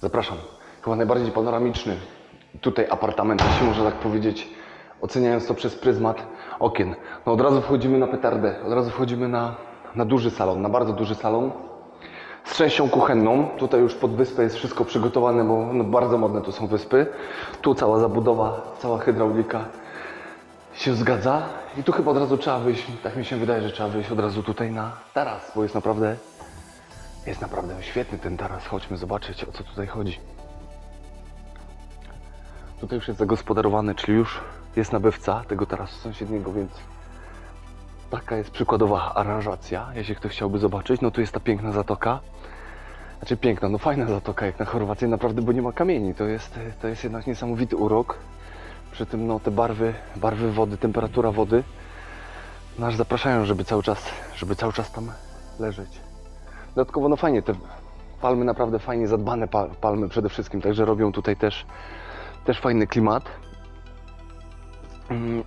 Zapraszam. Chyba najbardziej panoramiczny tutaj apartament, jeśli można tak powiedzieć, oceniając to przez pryzmat okien. No od razu wchodzimy na petardę, od razu wchodzimy na duży salon, na bardzo duży salon z częścią kuchenną. Tutaj już pod wyspę jest wszystko przygotowane, bo no bardzo modne to są wyspy. Tu cała zabudowa, cała hydraulika się zgadza. I tu chyba od razu trzeba wyjść, tak mi się wydaje, że trzeba wyjść od razu tutaj na taras, bo jest naprawdę świetny ten taras. Chodźmy zobaczyć, o co tutaj chodzi. Tutaj już jest zagospodarowany, czyli już jest nabywca tego tarasu sąsiedniego, więc taka jest przykładowa aranżacja, jeśli ktoś chciałby zobaczyć. No tu jest ta piękna zatoka. Znaczy piękna, no fajna zatoka jak na Chorwację naprawdę, bo nie ma kamieni. To jest jednak niesamowity urok. Przy tym no te barwy wody, temperatura wody nas zapraszają, żeby cały czas tam leżeć. Dodatkowo no fajnie, te palmy naprawdę fajnie zadbane palmy przede wszystkim, także robią tutaj też fajny klimat.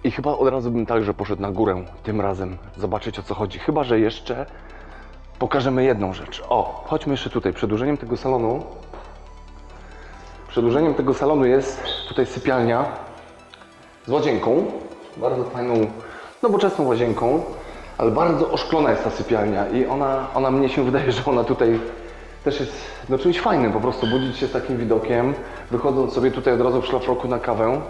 I chyba od razu bym także poszedł na górę tym razem, zobaczyć o co chodzi. Chyba że jeszcze pokażemy jedną rzecz. O, chodźmy jeszcze tutaj. Przedłużeniem tego salonu jest tutaj sypialnia z łazienką. Bardzo fajną, nowoczesną łazienką, ale bardzo oszklona jest ta sypialnia i ona mnie się wydaje, że ona tutaj też jest no, czymś fajnym, po prostu budzić się z takim widokiem, wychodząc sobie tutaj od razu w szlafroku na kawę.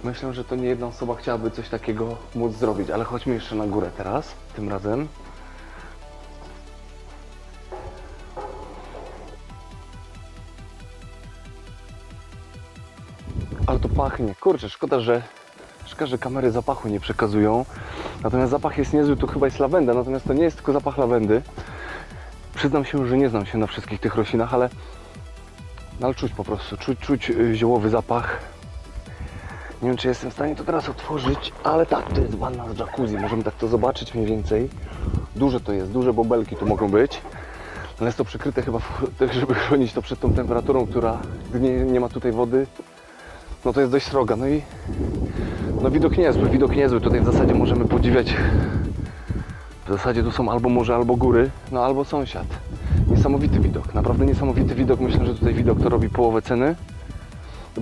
Myślę, że to nie jedna osoba chciałaby coś takiego móc zrobić, ale chodźmy jeszcze na górę teraz, tym razem. Ale to pachnie, kurczę, szkoda, że kamery zapachu nie przekazują. Natomiast zapach jest niezły, tu chyba jest lawenda, natomiast to nie jest tylko zapach lawendy. Przyznam się, że nie znam się na wszystkich tych roślinach, ale czuć po prostu, czuć ziołowy zapach. Nie wiem, czy jestem w stanie to teraz otworzyć, ale tak, to jest wanna z jacuzzi, możemy tak to zobaczyć mniej więcej. Duże to jest, duże bobelki tu mogą być, ale jest to przykryte chyba, żeby chronić to przed tą temperaturą, która, gdy nie ma tutaj wody, no to jest dość sroga. No i no widok niezły, tutaj w zasadzie możemy podziwiać, w zasadzie tu są albo morze, albo góry, no albo sąsiad. Niesamowity widok, naprawdę niesamowity widok, myślę, że tutaj widok to robi połowę ceny.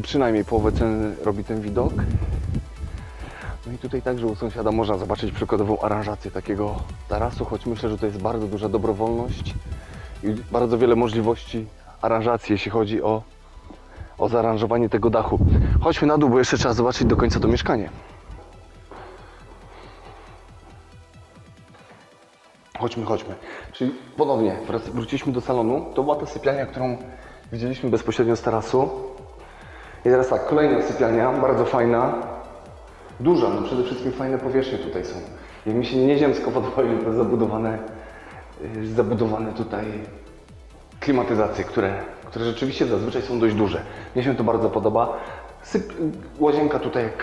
Przynajmniej połowę ceny robi ten widok. No i tutaj także u sąsiada można zobaczyć przykładową aranżację takiego tarasu, choć myślę, że to jest bardzo duża dobrowolność i bardzo wiele możliwości aranżacji, jeśli chodzi o zaaranżowanie tego dachu. Chodźmy na dół, bo jeszcze trzeba zobaczyć do końca to mieszkanie. Chodźmy. Czyli ponownie wróciliśmy do salonu. To była ta sypialnia, którą widzieliśmy bezpośrednio z tarasu. I teraz tak, kolejna sypialnia, bardzo fajna, duża, no przede wszystkim fajne powierzchnie tutaj są. Jak mi się nieziemsko podobają te zabudowane tutaj klimatyzacje, które rzeczywiście zazwyczaj są dość duże. Mnie się to bardzo podoba. Łazienka tutaj jak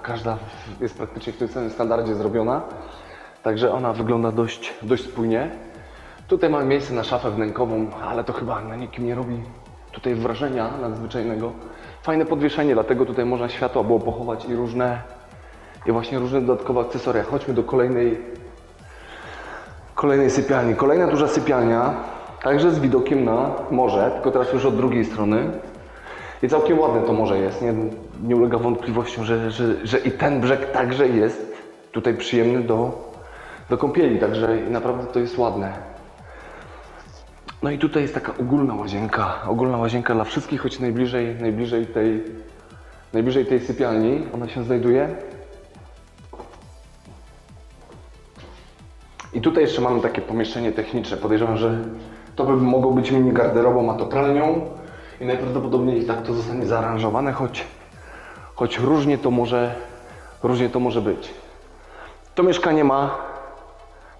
każda jest praktycznie w tym samym standardzie zrobiona, także ona wygląda dość spójnie. Tutaj mamy miejsce na szafę wnękową, ale to chyba na nikim nie robi tutaj wrażenia nadzwyczajnego. Fajne podwieszenie, dlatego tutaj można światła było pochować i właśnie różne dodatkowe akcesoria. Chodźmy do kolejnej sypialni. Kolejna duża sypialnia, także z widokiem na morze, tylko teraz już od drugiej strony. I całkiem ładne to morze jest, nie ulega wątpliwościom, że i ten brzeg także jest tutaj przyjemny do kąpieli, także naprawdę to jest ładne. No i tutaj jest taka ogólna łazienka dla wszystkich, choć najbliżej tej sypialni ona się znajduje. I tutaj jeszcze mamy takie pomieszczenie techniczne. Podejrzewam, że to by mogło być mini garderobą, a to pralnią i najprawdopodobniej i tak to zostanie zaaranżowane, choć różnie to może być. To mieszkanie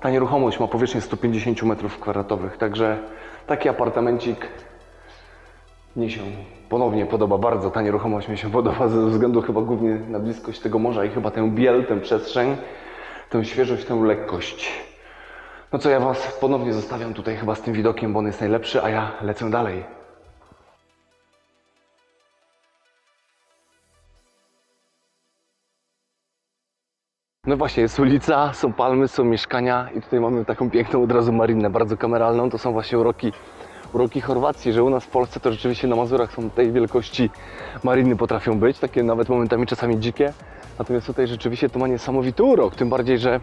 ta nieruchomość ma powierzchnię 150 m2, także taki apartamencik mnie się ponownie podoba bardzo. Ta nieruchomość mi się podoba ze względu chyba głównie na bliskość tego morza i chyba tę biel, tę przestrzeń, tę świeżość, tę lekkość. No co, ja Was ponownie zostawiam tutaj chyba z tym widokiem, bo on jest najlepszy, a ja lecę dalej. No właśnie, jest ulica, są palmy, są mieszkania i tutaj mamy taką piękną od razu marinę, bardzo kameralną. To są właśnie uroki Chorwacji, że u nas w Polsce to rzeczywiście na Mazurach są tej wielkości mariny potrafią być, takie nawet momentami czasami dzikie. Natomiast tutaj rzeczywiście to ma niesamowity urok, tym bardziej, że,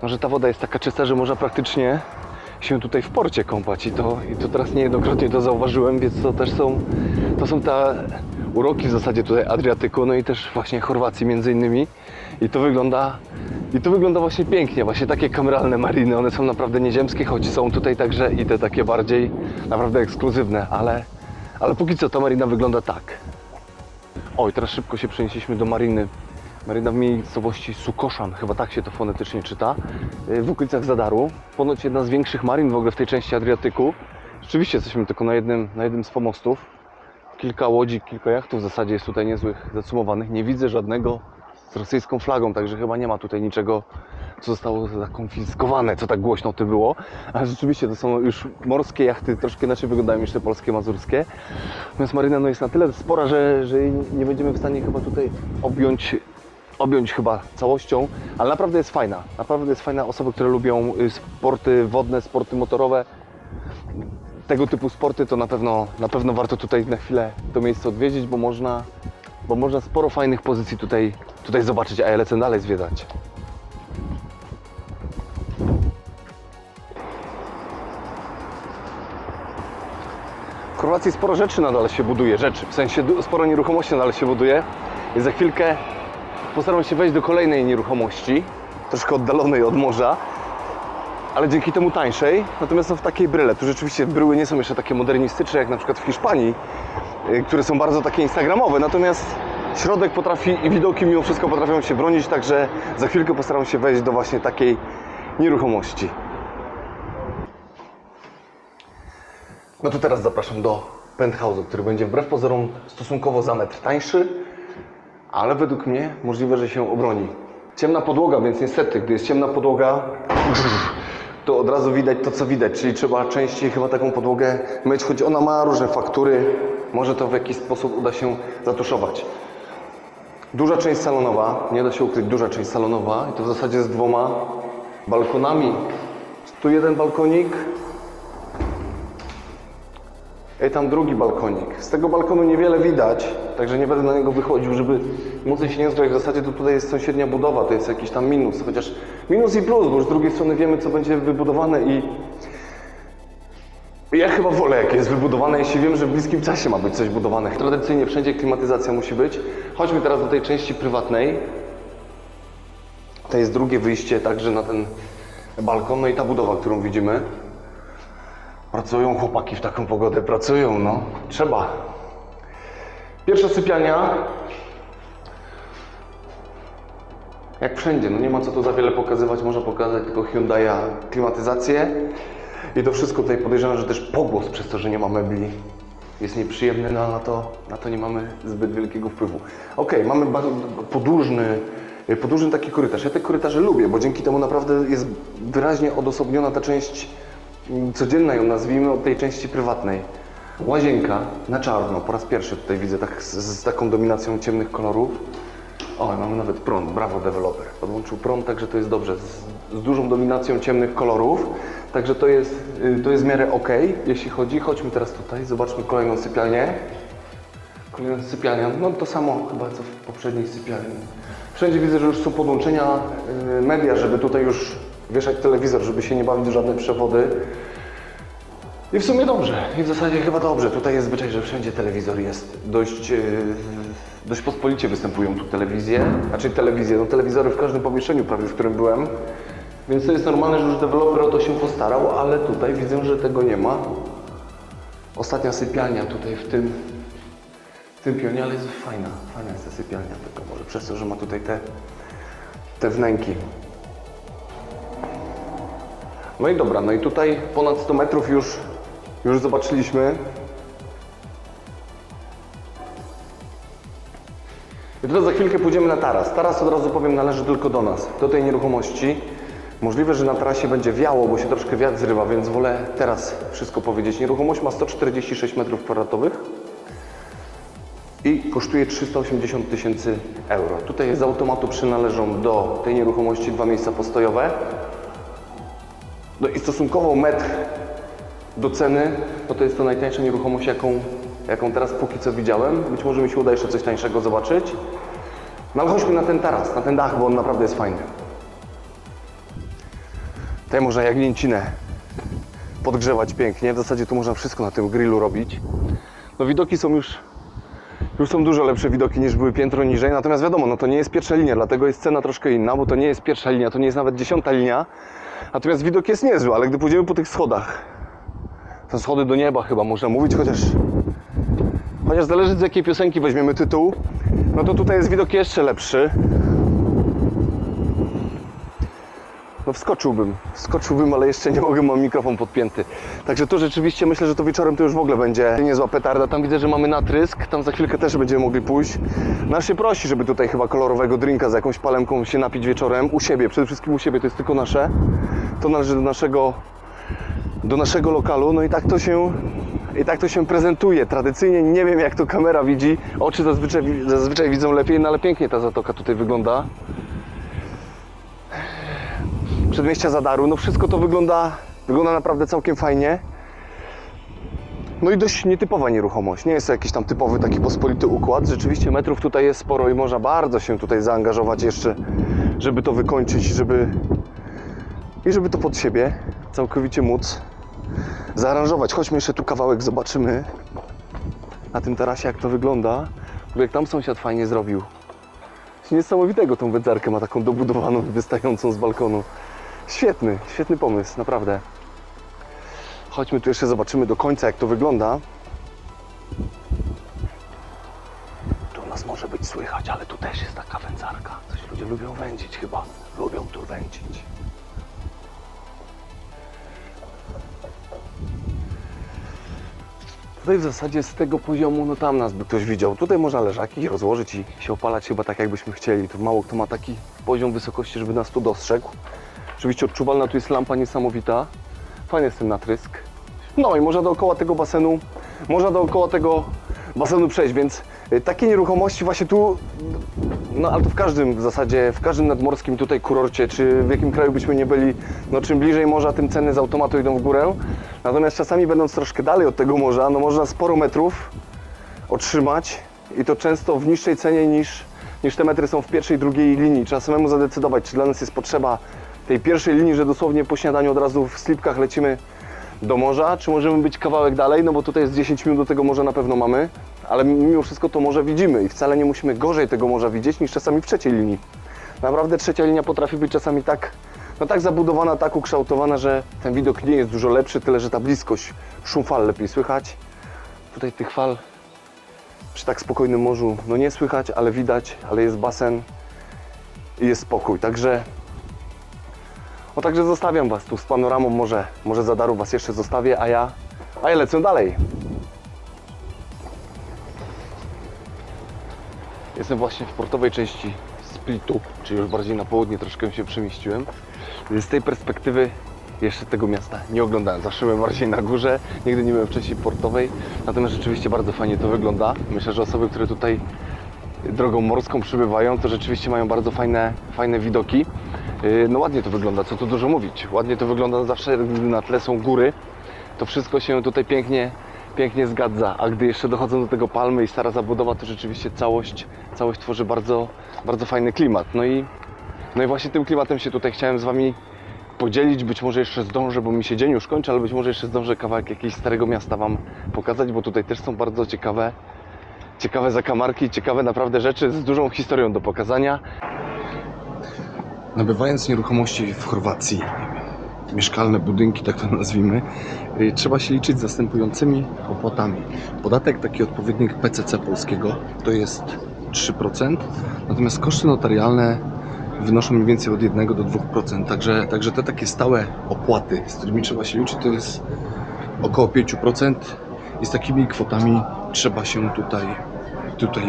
no, że ta woda jest taka czysta, że można praktycznie się tutaj w porcie kąpać i to teraz niejednokrotnie to zauważyłem, więc to są te uroki w zasadzie tutaj Adriatyku, no i też właśnie Chorwacji między innymi i to wygląda właśnie pięknie, właśnie takie kameralne mariny, one są naprawdę nieziemskie, choć są tutaj także i te takie bardziej naprawdę ekskluzywne, ale póki co ta marina wygląda tak. Oj, teraz szybko się przenieśliśmy do mariny. Maryna w miejscowości Sukoszan, chyba tak się to fonetycznie czyta, w okolicach Zadaru. Ponoć jedna z większych marin w ogóle w tej części Adriatyku. Rzeczywiście jesteśmy tylko na jednym z pomostów. Kilka łodzi, kilka jachtów w zasadzie jest tutaj niezłych zacumowanych. Nie widzę żadnego z rosyjską flagą, także chyba nie ma tutaj niczego, co zostało zakonfiskowane, co tak głośno to było. Ale rzeczywiście to są już morskie jachty, troszkę inaczej wyglądają niż te polskie, mazurskie. Natomiast maryna no, jest na tyle spora, że nie będziemy w stanie chyba tutaj objąć chyba całością, ale naprawdę jest fajna. Naprawdę jest fajna. Osoby, które lubią sporty wodne, sporty motorowe, tego typu sporty, to na pewno warto tutaj na chwilę to miejsce odwiedzić, bo można sporo fajnych pozycji tutaj zobaczyć, a ja lecę dalej zwiedzać. W Chorwacji sporo rzeczy nadal się buduje, w sensie sporo nieruchomości nadal się buduje i za chwilkę postaram się wejść do kolejnej nieruchomości, troszkę oddalonej od morza, ale dzięki temu tańszej, natomiast w takiej bryle. Tu rzeczywiście bryły nie są jeszcze takie modernistyczne jak na przykład w Hiszpanii, które są bardzo takie instagramowe, natomiast środek potrafi i widoki mimo wszystko potrafią się bronić, także za chwilkę postaram się wejść do właśnie takiej nieruchomości. No to teraz zapraszam do penthouse'u, który będzie wbrew pozorom stosunkowo za metr tańszy, ale według mnie możliwe, że się obroni. Ciemna podłoga, więc niestety, gdy jest ciemna podłoga, to od razu widać to, co widać, czyli trzeba częściej chyba taką podłogę myć, choć ona ma różne faktury, może to w jakiś sposób uda się zatuszować. Duża część salonowa, nie da się ukryć, duża część salonowa i to w zasadzie z 2 balkonami. Tu jeden balkonik i tam drugi balkonik. Z tego balkonu niewiele widać, także nie będę na niego wychodził, żeby mocno się nie zdrać. W zasadzie to tutaj jest sąsiednia budowa, to jest jakiś tam minus, chociaż minus i plus, bo już z drugiej strony wiemy, co będzie wybudowane i ja chyba wolę, jak jest wybudowane, jeśli wiem, że w bliskim czasie ma być coś budowane. Tradycyjnie wszędzie klimatyzacja musi być. Chodźmy teraz do tej części prywatnej. To jest drugie wyjście także na ten balkon, no i ta budowa, którą widzimy. Pracują chłopaki w taką pogodę, pracują, no. Trzeba. Pierwsza sypialnia. Jak wszędzie, no nie ma co tu za wiele pokazywać, można pokazać tylko Hyundai'a klimatyzację. I to wszystko tutaj podejrzewam, że też pogłos przez to, że nie ma mebli jest nieprzyjemny, no na to nie mamy zbyt wielkiego wpływu. Ok, mamy podłużny taki korytarz. Ja te korytarze lubię, bo dzięki temu naprawdę jest wyraźnie odosobniona ta część codzienna, ją nazwijmy, od tej części prywatnej. Łazienka na czarno, po raz pierwszy tutaj widzę tak z taką dominacją ciemnych kolorów. O, mamy nawet prąd, brawo deweloper. Podłączył prąd, także to jest dobrze, z dużą dominacją ciemnych kolorów. Także to jest w miarę ok, jeśli chodzi. Chodźmy teraz tutaj, zobaczmy kolejną sypialnię. Kolejna sypialnia, no to samo chyba co w poprzedniej sypialni. Wszędzie widzę, że już są podłączenia media, żeby tutaj już wieszać telewizor, żeby się nie bawić w żadne przewody. I w sumie dobrze, i w zasadzie chyba dobrze. Tutaj jest zwyczaj, że wszędzie telewizor jest. Dość pospolicie występują tu telewizje. Znaczy telewizje, no telewizory w każdym pomieszczeniu prawie, w którym byłem. Więc to jest normalne, że już deweloper o to się postarał, ale tutaj widzę, że tego nie ma. Ostatnia sypialnia tutaj w tym pionie, ale jest fajna jest ta sypialnia, tylko może przez to, że ma tutaj te wnęki. No i dobra, no i tutaj ponad 100 metrów już zobaczyliśmy. I teraz za chwilkę pójdziemy na taras. Taras, od razu powiem, należy tylko do nas, do tej nieruchomości. Możliwe, że na tarasie będzie wiało, bo się troszkę wiatr zrywa, więc wolę teraz wszystko powiedzieć. Nieruchomość ma 146 m2 i kosztuje 380 000 euro. Tutaj z automatu przynależą do tej nieruchomości 2 miejsca postojowe. No i stosunkowo metr do ceny, no to jest to najtańsza nieruchomość, jaką teraz póki co widziałem. Być może mi się uda jeszcze coś tańszego zobaczyć. No ale chodźmy na ten taras, na ten dach, bo on naprawdę jest fajny. Tutaj można jagnięcinę podgrzewać pięknie. W zasadzie tu można wszystko na tym grillu robić. No widoki są już są dużo lepsze widoki niż były piętro niżej. Natomiast wiadomo, no to nie jest pierwsza linia, dlatego jest cena troszkę inna, bo to nie jest pierwsza linia, to nie jest nawet 10. linia. Natomiast widok jest niezły, ale gdy pójdziemy po tych schodach, to schody do nieba chyba można mówić, chociaż zależy z jakiej piosenki weźmiemy tytuł, no to tutaj jest widok jeszcze lepszy. No wskoczyłbym, ale jeszcze nie mogę, mam mikrofon podpięty. Także to rzeczywiście myślę, że to wieczorem to już w ogóle będzie niezła petarda. Tam widzę, że mamy natrysk, tam za chwilkę też będziemy mogli pójść. Nasz się prosi, żeby tutaj chyba kolorowego drinka z jakąś palemką się napić wieczorem. U siebie, przede wszystkim u siebie, to jest tylko nasze. To należy do naszego lokalu, no i tak to się prezentuje. Tradycyjnie nie wiem, jak to kamera widzi. Oczy zazwyczaj widzą lepiej, no ale pięknie ta zatoka tutaj wygląda. Przedmieścia Zadaru, no wszystko to wygląda naprawdę całkiem fajnie. No i dość nietypowa nieruchomość, nie jest to jakiś tam typowy taki pospolity układ. Rzeczywiście metrów tutaj jest sporo i można bardzo się tutaj zaangażować jeszcze, żeby to wykończyć, żeby to pod siebie całkowicie móc zaaranżować. Chodźmy jeszcze tu kawałek, zobaczymy na tym tarasie, jak to wygląda. Bo jak tam sąsiad fajnie zrobił. Coś niesamowitego, tą wędzarkę ma taką dobudowaną, wystającą z balkonu. Świetny pomysł, naprawdę. Chodźmy tu jeszcze, zobaczymy do końca, jak to wygląda. Tu nas może być słychać, ale tu też jest taka wędzarka. Coś ludzie lubią wędzić chyba. Lubią tu wędzić. Tutaj w zasadzie z tego poziomu, no tam nas by ktoś widział. Tutaj można leżaki rozłożyć i się opalać chyba tak, jakbyśmy chcieli. Tu mało kto ma taki poziom wysokości, żeby nas tu dostrzegł. Oczywiście odczuwalna tu jest lampa niesamowita. Fajny jest ten natrysk. No i można dookoła tego basenu przejść, więc takie nieruchomości właśnie tu, no ale to w każdym w zasadzie, w każdym nadmorskim tutaj kurorcie, czy w jakim kraju byśmy nie byli, no czym bliżej morza, tym ceny z automatu idą w górę. Natomiast czasami będąc troszkę dalej od tego morza, no można sporo metrów otrzymać i to często w niższej cenie niż te metry są w pierwszej i drugiej linii. Trzeba samemu zadecydować, czy dla nas jest potrzeba tej pierwszej linii, że dosłownie po śniadaniu od razu w slipkach lecimy do morza, czy możemy być kawałek dalej, no bo tutaj jest 10 minut do tego morza na pewno mamy, ale mimo wszystko to morze widzimy i wcale nie musimy gorzej tego morza widzieć niż czasami w trzeciej linii. Naprawdę trzecia linia potrafi być czasami tak zabudowana, tak ukształtowana, że ten widok nie jest dużo lepszy, tyle że ta bliskość, szum fal lepiej słychać. Tutaj tych fal przy tak spokojnym morzu no nie słychać, ale widać, ale jest basen i jest spokój, także zostawiam Was tu z panoramą, może Zadaru Was jeszcze zostawię, a ja lecę dalej. Jestem właśnie w portowej części Splitu, czyli już bardziej na południe troszkę się przemieściłem. Z tej perspektywy jeszcze tego miasta nie oglądałem, zawsze byłem bardziej na górze, nigdy nie byłem wcześniej portowej, natomiast rzeczywiście bardzo fajnie to wygląda. Myślę, że osoby, które tutaj drogą morską przybywają, to rzeczywiście mają bardzo fajne widoki. No ładnie to wygląda, co tu dużo mówić. Ładnie to wygląda zawsze, gdy na tle są góry. To wszystko się tutaj pięknie zgadza. A gdy jeszcze dochodzą do tego palmy i stara zabudowa, to rzeczywiście całość tworzy bardzo fajny klimat. No i właśnie tym klimatem się tutaj chciałem z Wami podzielić. Być może jeszcze zdążę, bo mi się dzień już kończy, ale być może jeszcze zdążę kawałek jakiegoś starego miasta Wam pokazać, bo tutaj też są bardzo ciekawe zakamarki, ciekawe naprawdę rzeczy z dużą historią do pokazania. Nabywając nieruchomości w Chorwacji, mieszkalne budynki, tak to nazwijmy, trzeba się liczyć z następującymi opłatami. Podatek, taki odpowiednik PCC polskiego, to jest 3%, natomiast koszty notarialne wynoszą mniej więcej od 1 do 2%, także te takie stałe opłaty, z którymi trzeba się liczyć, to jest około 5% i z takimi kwotami trzeba się tutaj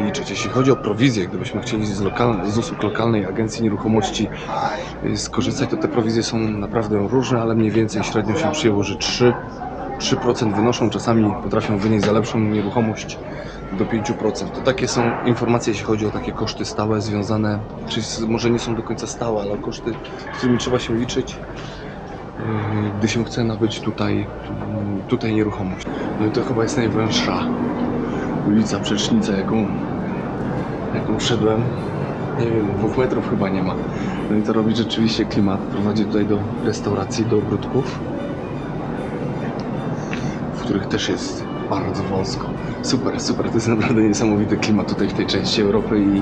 liczyć. Jeśli chodzi o prowizję, gdybyśmy chcieli z usług lokalnej agencji nieruchomości skorzystać, to te prowizje są naprawdę różne, ale mniej więcej średnio się przyjęło, że 3% wynoszą, czasami potrafią wynieść za lepszą nieruchomość do 5%. To takie są informacje, jeśli chodzi o takie koszty stałe związane, czy może nie są do końca stałe, ale koszty, z którymi trzeba się liczyć. gdy się chce nabyć tutaj nieruchomość. No i to chyba jest najwęższa ulica, przecznica, jaką szedłem. Nie wiem, 2 metrów chyba nie ma. No i to robi rzeczywiście klimat. Prowadzi tutaj do restauracji, do ogródków, w których też jest bardzo wąsko. Super, super, to jest naprawdę niesamowity klimat tutaj w tej części Europy i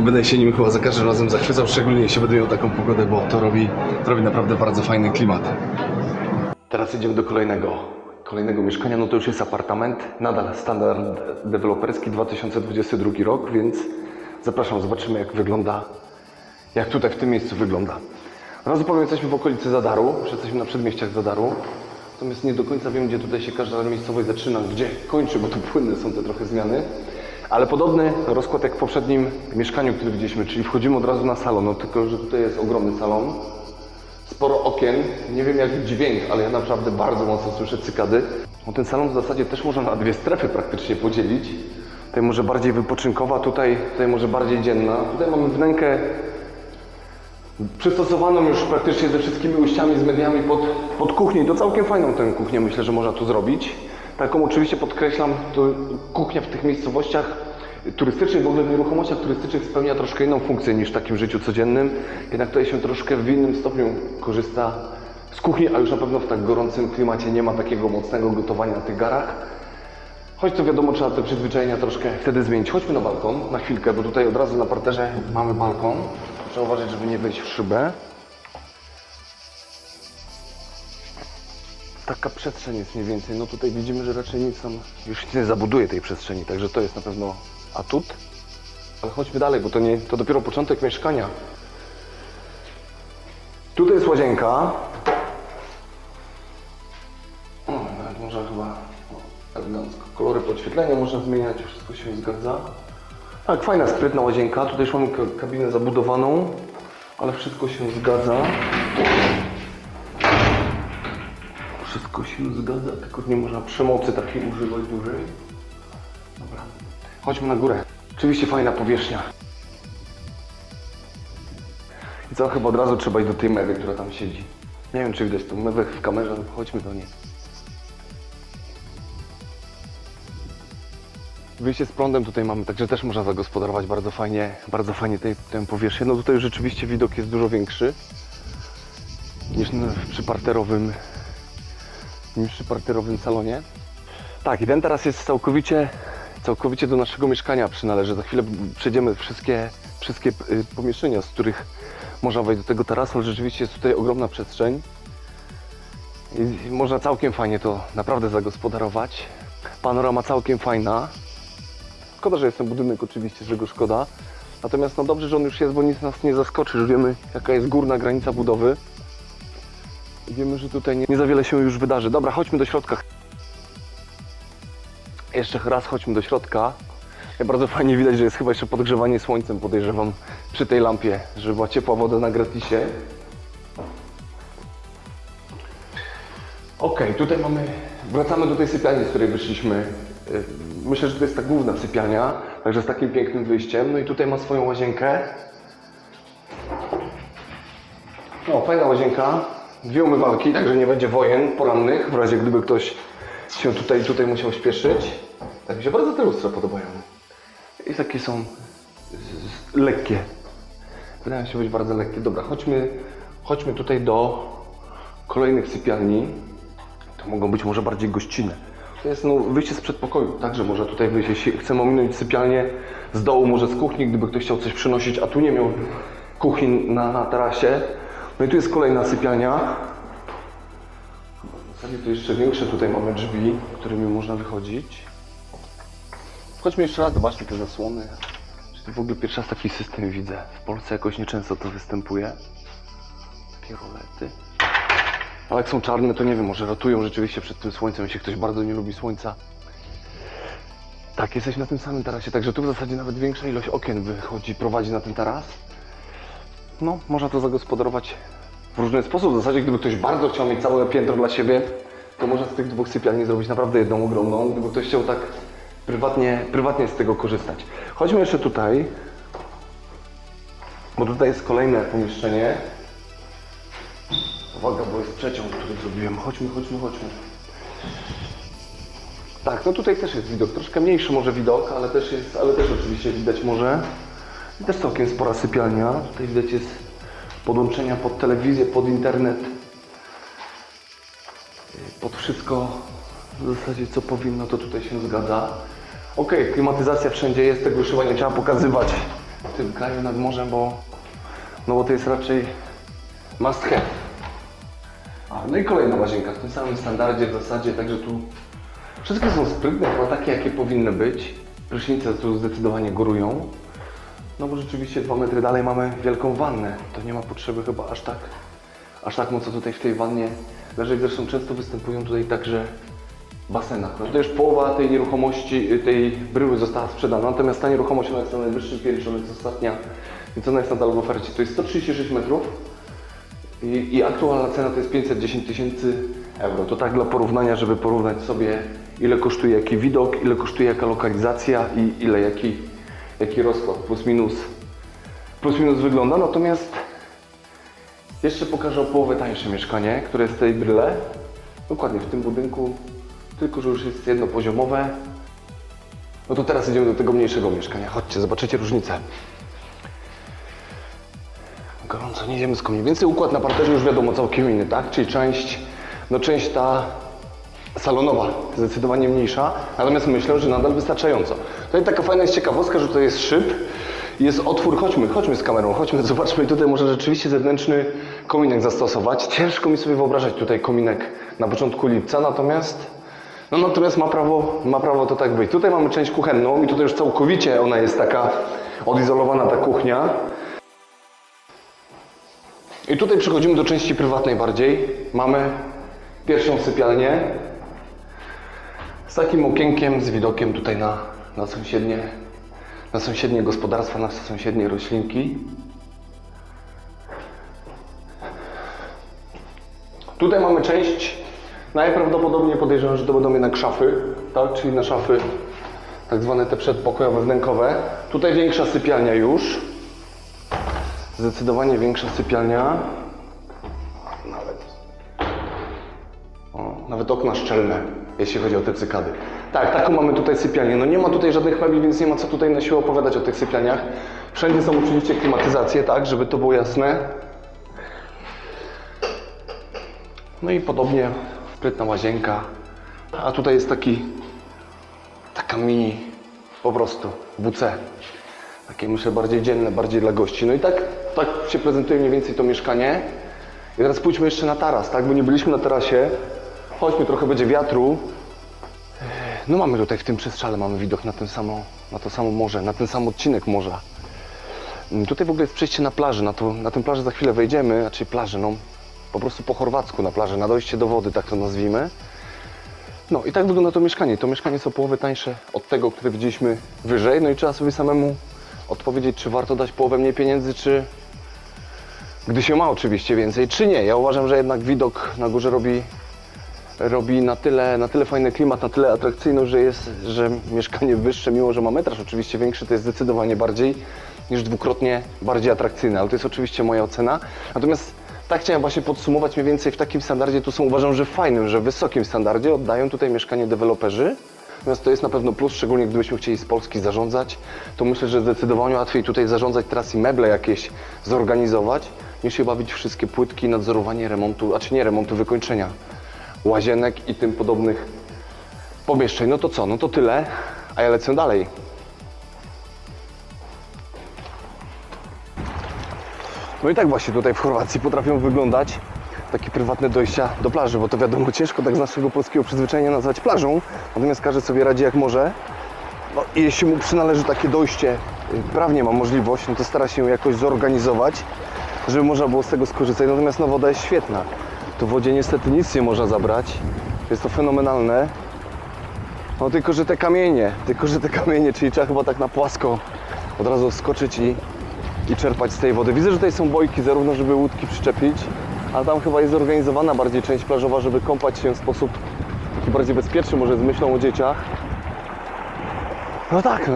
będę się nim chyba za każdym razem zachwycał, szczególnie jeśli będę miał taką pogodę, bo to robi naprawdę bardzo fajny klimat. Teraz idziemy do kolejnego mieszkania. No to już jest apartament, nadal standard deweloperski, 2022 rok, więc zapraszam, zobaczymy jak tutaj w tym miejscu wygląda. Od razu powiem, jesteśmy w okolicy Zadaru, jesteśmy na przedmieściach Zadaru. Natomiast nie do końca wiem, gdzie tutaj się każda miejscowość zaczyna, gdzie kończy, bo tu płynne są te trochę zmiany. Ale podobny rozkład jak w poprzednim mieszkaniu, które widzieliśmy, czyli wchodzimy od razu na salon, no tylko że tutaj jest ogromny salon. Sporo okien, nie wiem jak dźwięk, ale ja naprawdę bardzo mocno słyszę cykady. No ten salon w zasadzie też można na 2 strefy praktycznie podzielić. Tutaj może bardziej wypoczynkowa, tutaj może bardziej dzienna. Tutaj mamy wnękę przystosowaną już praktycznie ze wszystkimi ujściami, z mediami pod kuchnię. I to całkiem fajną tę kuchnię myślę, że można tu zrobić. Taką oczywiście podkreślam, to kuchnia w tych miejscowościach turystycznych, w ogóle w nieruchomościach turystycznych spełnia troszkę inną funkcję niż w takim życiu codziennym. Jednak tutaj się troszkę w innym stopniu korzysta z kuchni, a już na pewno w tak gorącym klimacie nie ma takiego mocnego gotowania na tych garach. Choć to wiadomo, trzeba te przyzwyczajenia troszkę wtedy zmienić. Chodźmy na balkon na chwilkę, bo tutaj od razu na parterze mamy balkon. Trzeba uważać, żeby nie wejść w szybę. Taka przestrzeń jest mniej więcej. No tutaj widzimy, że raczej nic tam już nie zabuduje tej przestrzeni, także to jest na pewno atut. Ale chodźmy dalej, bo to dopiero początek mieszkania. Tutaj jest łazienka. O, nawet można chyba elegancko kolory podświetlenia można zmieniać, wszystko się zgadza. Tak, fajna, sprytna łazienka. Tutaj już mamy kabinę zabudowaną, ale wszystko się zgadza. Wszystko się zgadza, tylko nie można przemocy takiej używać dużej. Dobra, chodźmy na górę. Oczywiście fajna powierzchnia. I co, chyba od razu trzeba iść do tej mewy, która tam siedzi. Nie wiem, czy widać tą mewę w kamerze, ale chodźmy do niej. Wyjście z prądem tutaj mamy, także też można zagospodarować bardzo fajnie tę powierzchnię. No tutaj rzeczywiście widok jest dużo większy niż przy parterowym salonie. Tak, i ten teraz jest całkowicie do naszego mieszkania przynależy. Za chwilę przejdziemy wszystkie pomieszczenia, z których można wejść do tego tarasu, ale rzeczywiście jest tutaj ogromna przestrzeń i można całkiem fajnie to naprawdę zagospodarować. Panorama całkiem fajna. Szkoda, że jest ten budynek oczywiście, że go szkoda. Natomiast no dobrze, że on już jest, bo nic nas nie zaskoczy, już wiemy jaka jest górna granica budowy. I wiemy, że tutaj nie za wiele się już wydarzy. Dobra, chodźmy do środka. Jeszcze raz chodźmy do środka. Bardzo fajnie widać, że jest chyba jeszcze podgrzewanie słońcem, podejrzewam, przy tej lampie, żeby była ciepła woda na gratisie. Ok, tutaj wracamy do tej sypialni, z której wyszliśmy. Myślę, że to jest ta główna sypialnia, także z takim pięknym wyjściem. No i tutaj ma swoją łazienkę. O, fajna łazienka. 2 umywalki, także nie będzie wojen porannych, w razie gdyby ktoś się tutaj musiał śpieszyć. Tak mi się bardzo te lustra podobają. I takie są lekkie. Wydają się być bardzo lekkie. Dobra, chodźmy tutaj do kolejnych sypialni. To mogą być może bardziej gościnne. To jest wyjście z przedpokoju, także może tutaj wyjść, jeśli chcemy ominąć sypialnię z dołu, może z kuchni, gdyby ktoś chciał coś przynosić, a tu nie miał kuchni na tarasie. No i tu jest kolejna sypialnia. W zasadzie to jeszcze większe, tutaj mamy drzwi, którymi można wychodzić. Chodźmy jeszcze raz, zobaczmy te zasłony. Czyli w ogóle pierwszy raz taki system widzę. W Polsce jakoś nieczęsto to występuje. Takie rolety. Ale jak są czarne, to nie wiem, może ratują rzeczywiście przed tym słońcem, jeśli ktoś bardzo nie lubi słońca. Tak, jesteśmy na tym samym tarasie, także tu w zasadzie nawet większa ilość okien prowadzi na ten taras. No, można to zagospodarować w różny sposób. W zasadzie, gdyby ktoś bardzo chciał mieć całe piętro dla siebie, to można z tych 2 sypialni zrobić naprawdę jedną ogromną, gdyby ktoś chciał tak prywatnie z tego korzystać. Chodźmy jeszcze tutaj, bo tutaj jest kolejne pomieszczenie. Uwaga, bo jest przeciąg, który zrobiłem. Chodźmy. Tak, no tutaj też jest widok. Troszkę mniejszy może widok, ale też oczywiście widać morze. I też całkiem spora sypialnia. Tutaj widać jest podłączenia pod telewizję, pod internet. Pod wszystko w zasadzie co powinno, to tutaj się zgadza. Ok, klimatyzacja wszędzie jest, tego już chyba nie trzeba pokazywać w tym kraju nad morzem, bo to jest raczej must have. No i kolejna łazienka w tym samym standardzie w zasadzie, także tu wszystkie są sprytne, chyba takie jakie powinny być. Prysznice tu zdecydowanie górują. No bo rzeczywiście 2 metry dalej mamy wielką wannę. To nie ma potrzeby chyba aż tak mocno tutaj w tej wannie leżeć. Zresztą często występują tutaj także basenach. No tutaj już połowa tej nieruchomości, tej bryły została sprzedana, natomiast ta nieruchomość ona jest na najwyższym piętrze, ona jest ostatnia, więc ona jest nadal w ofercie. To jest 136 metrów i aktualna cena to jest 510 000 euro. To tak dla porównania, żeby porównać sobie, ile kosztuje jaki widok, ile kosztuje jaka lokalizacja i ile jaki rozkład, plus minus wygląda. Natomiast jeszcze pokażę o połowę tańsze mieszkanie, które jest w tej bryle, dokładnie w tym budynku, tylko że już jest jednopoziomowe. No to teraz idziemy do tego mniejszego mieszkania. Chodźcie, zobaczycie różnicę. Gorąco, nie idziemy z komin. Więcej układ na parterze już wiadomo całkiem inny, tak? Czyli część ta salonowa, zdecydowanie mniejsza, natomiast myślę, że nadal wystarczająco. Tutaj taka fajna jest ciekawostka, że to jest szyb, jest otwór, chodźmy z kamerą, zobaczmy, tutaj można rzeczywiście zewnętrzny kominek zastosować. Ciężko mi sobie wyobrażać tutaj kominek na początku lipca, natomiast ma prawo to tak być. Tutaj mamy część kuchenną i tutaj już całkowicie ona jest taka odizolowana, ta kuchnia. I tutaj przechodzimy do części prywatnej bardziej. Mamy pierwszą sypialnię z takim okienkiem, z widokiem tutaj na sąsiednie gospodarstwa, na sąsiednie roślinki. Tutaj mamy część, najprawdopodobniej podejrzewam, że to będą jednak szafy, tak? Czyli na szafy tak zwane te przedpokojowe, wnękowe. Tutaj większa sypialnia już. Zdecydowanie większa sypialnia. Nawet okna szczelne, jeśli chodzi o te cykady. Tak, taką mamy tutaj sypialnię. No nie ma tutaj żadnych mebli, więc nie ma co tutaj na siłę opowiadać o tych sypialniach. Wszędzie są oczywiście klimatyzacje, tak, żeby to było jasne. No i podobnie sprytna łazienka. A tutaj jest taka mini, po prostu, WC. Takie myślę bardziej dzienne, bardziej dla gości. No i tak się prezentuje mniej więcej to mieszkanie. I teraz pójdźmy jeszcze na taras, tak, bo nie byliśmy na tarasie. Chodźmy, trochę będzie wiatru. No mamy tutaj w tym przestrzale mamy widok na to samo morze, na ten sam odcinek morza. Tutaj w ogóle jest przejście na plażę, na tę plażę za chwilę wejdziemy, znaczy plażę, no po prostu po chorwacku na plażę, na dojście do wody, tak to nazwijmy. No i tak wygląda to mieszkanie. To mieszkanie jest o połowę tańsze od tego, które widzieliśmy wyżej. No i trzeba sobie samemu odpowiedzieć, czy warto dać połowę mniej pieniędzy, czy gdy się ma oczywiście więcej, czy nie. Ja uważam, że jednak widok na górze robi na tyle fajny klimat, na tyle atrakcyjność, że mieszkanie wyższe, mimo że ma metraż oczywiście większy, to jest zdecydowanie bardziej niż dwukrotnie bardziej atrakcyjne, ale to jest oczywiście moja ocena. Natomiast tak chciałem właśnie podsumować mniej więcej w takim standardzie, tu są uważam, że fajnym, że wysokim standardzie oddają tutaj mieszkanie deweloperzy. Natomiast to jest na pewno plus, szczególnie gdybyśmy chcieli z Polski zarządzać, to myślę, że zdecydowanie łatwiej tutaj zarządzać teraz i meble jakieś zorganizować, niż się bawić wszystkie płytki, nadzorowanie remontu, a czy nie remontu, wykończenia łazienek i tym podobnych pomieszczeń. No to co? No to tyle, a ja lecę dalej. No i tak właśnie tutaj w Chorwacji potrafią wyglądać takie prywatne dojścia do plaży, bo to wiadomo, ciężko tak z naszego polskiego przyzwyczajenia nazwać plażą, natomiast każdy sobie radzi jak może. No i jeśli mu przynależy takie dojście, prawnie ma możliwość, no to stara się jakoś zorganizować, żeby można było z tego skorzystać. Natomiast no, woda jest świetna. Tu w wodzie niestety nic nie można zabrać. Jest to fenomenalne. No tylko, że te kamienie, czyli trzeba chyba tak na płasko od razu wskoczyć i czerpać z tej wody. Widzę, że tutaj są bojki zarówno, żeby łódki przyczepić, ale tam chyba jest zorganizowana bardziej część plażowa, żeby kąpać się w sposób taki bardziej bezpieczny, może z myślą o dzieciach. No tak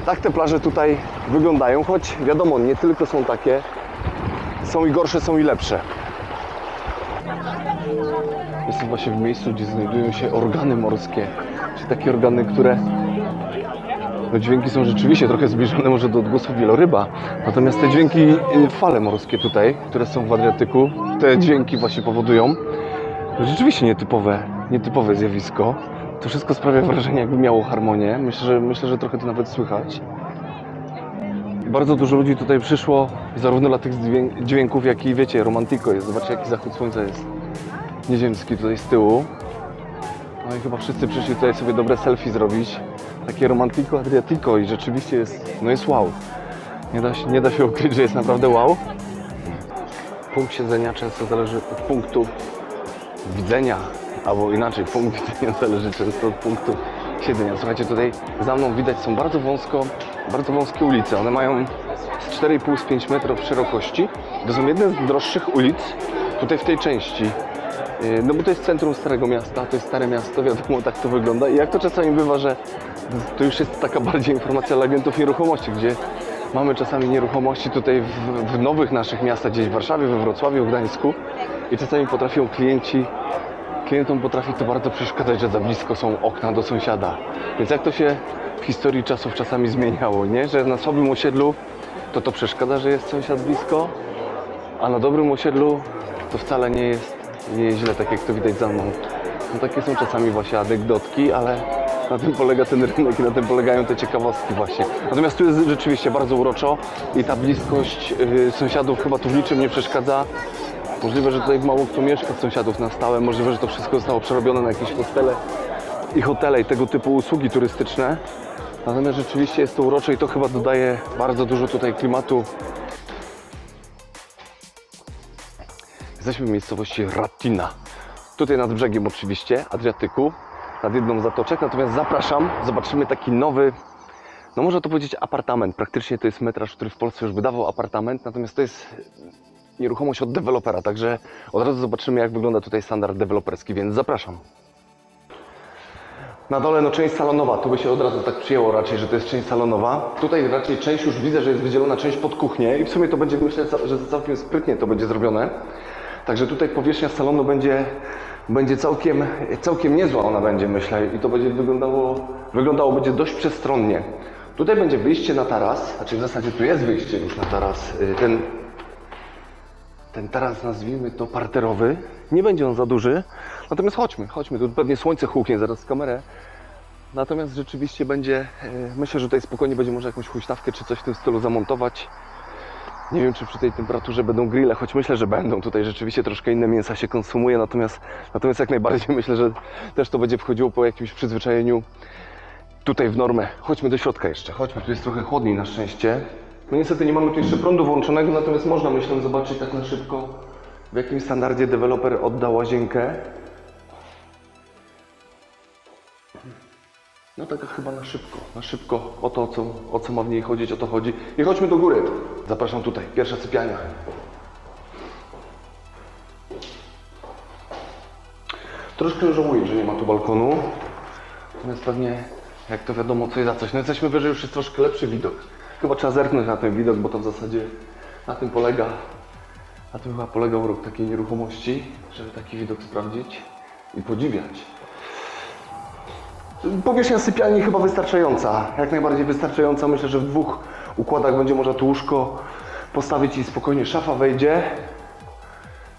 tak te plaże tutaj wyglądają, choć wiadomo, nie tylko są takie Są i gorsze, są i lepsze. Jestem właśnie w miejscu, gdzie znajdują się organy morskie. Czyli takie organy, które... No dźwięki są rzeczywiście trochę zbliżone może do odgłosów wieloryba. Natomiast te dźwięki, fale morskie tutaj, które są w Adriatyku, te dźwięki właśnie powodują rzeczywiście nietypowe zjawisko. To wszystko sprawia wrażenie, jakby miało harmonię. Myślę, że trochę to nawet słychać. Bardzo dużo ludzi tutaj przyszło, zarówno dla tych dźwięków, jak i wiecie, romantyko jest. Zobaczcie, jaki zachód słońca jest nieziemski tutaj z tyłu. No i chyba wszyscy przyszli tutaj sobie dobre selfie zrobić. Takie romantyko, Adriatico i rzeczywiście jest wow. Nie da się ukryć, że jest naprawdę wow. Punkt siedzenia często zależy od punktu widzenia, albo inaczej, punkt widzenia zależy często od punktu siedzenia. Słuchajcie, tutaj za mną widać są bardzo wąskie ulice. One mają z 4,5-5 metrów szerokości. To są jedne z droższych ulic tutaj w tej części. No bo to jest centrum Starego Miasta, to jest Stare Miasto, wiadomo, tak to wygląda. I jak to czasami bywa, że to już jest taka bardziej informacja dla agentów nieruchomości, gdzie mamy czasami nieruchomości tutaj w nowych naszych miastach, gdzieś w Warszawie, we Wrocławiu, w Gdańsku i czasami potrafią klientom potrafi to bardzo przeszkadzać, że za blisko są okna do sąsiada. Więc jak to się w historii czasów czasami zmieniało, nie? Że na słabym osiedlu to przeszkadza, że jest sąsiad blisko, a na dobrym osiedlu to wcale nie jest źle, tak jak to widać za mną. No takie są czasami właśnie anegdotki, ale na tym polega ten rynek i na tym polegają te ciekawostki właśnie. Natomiast tu jest rzeczywiście bardzo uroczo i ta bliskość sąsiadów chyba tu w niczym nie przeszkadza. Możliwe, że tutaj mało kto mieszka z sąsiadów na stałe, możliwe, że to wszystko zostało przerobione na jakieś hotele i tego typu usługi turystyczne. Natomiast rzeczywiście jest to urocze i to chyba dodaje bardzo dużo tutaj klimatu. Jesteśmy w miejscowości Rattina. Tutaj nad brzegiem oczywiście Adriatyku, nad jedną z zatoczek. Natomiast zapraszam, zobaczymy taki nowy, no można to powiedzieć apartament. Praktycznie to jest metraż, który w Polsce już wydawał apartament. Natomiast to jest nieruchomość od dewelopera. Także od razu zobaczymy, jak wygląda tutaj standard deweloperski, więc zapraszam. Na dole no część salonowa, tu by się od razu tak przyjęło raczej, że to jest część salonowa. Tutaj raczej część już widzę, że jest wydzielona część pod kuchnię i w sumie to będzie, myślę, że całkiem sprytnie to będzie zrobione. Także tutaj powierzchnia salonu będzie całkiem niezła ona będzie, myślę, i to będzie wyglądało będzie dość przestronnie. Tutaj będzie wyjście na taras, znaczy w zasadzie tu jest wyjście już na taras. Ten taras, nazwijmy to parterowy, nie będzie on za duży, natomiast chodźmy, tu pewnie słońce huknie zaraz z kamerę. Natomiast rzeczywiście będzie, myślę, że tutaj spokojnie będzie można jakąś huśtawkę czy coś w tym stylu zamontować. Nie wiem, czy przy tej temperaturze będą grille, choć myślę, że będą. Tutaj rzeczywiście troszkę inne mięsa się konsumuje, natomiast jak najbardziej myślę, że też to będzie wchodziło po jakimś przyzwyczajeniu tutaj w normę. Chodźmy do środka jeszcze, tu jest trochę chłodniej na szczęście. No niestety nie mamy tu jeszcze prądu włączonego, natomiast można, myślę, zobaczyć tak na szybko, w jakim standardzie deweloper odda łazienkę. No tak chyba na szybko, o co ma w niej chodzić, o to chodzi. I chodźmy do góry. Zapraszam tutaj, pierwsza sypialnia. Troszkę żałuję, że nie ma tu balkonu. Natomiast pewnie, jak to wiadomo, coś za coś. No jesteśmy wyżej, już jest troszkę lepszy widok. Chyba trzeba zerknąć na ten widok, bo to w zasadzie na tym chyba polega urok takiej nieruchomości, żeby taki widok sprawdzić i podziwiać. Powierzchnia sypialni chyba wystarczająca, jak najbardziej wystarczająca. Myślę, że w dwóch układach będzie można tu łóżko postawić i spokojnie szafa wejdzie.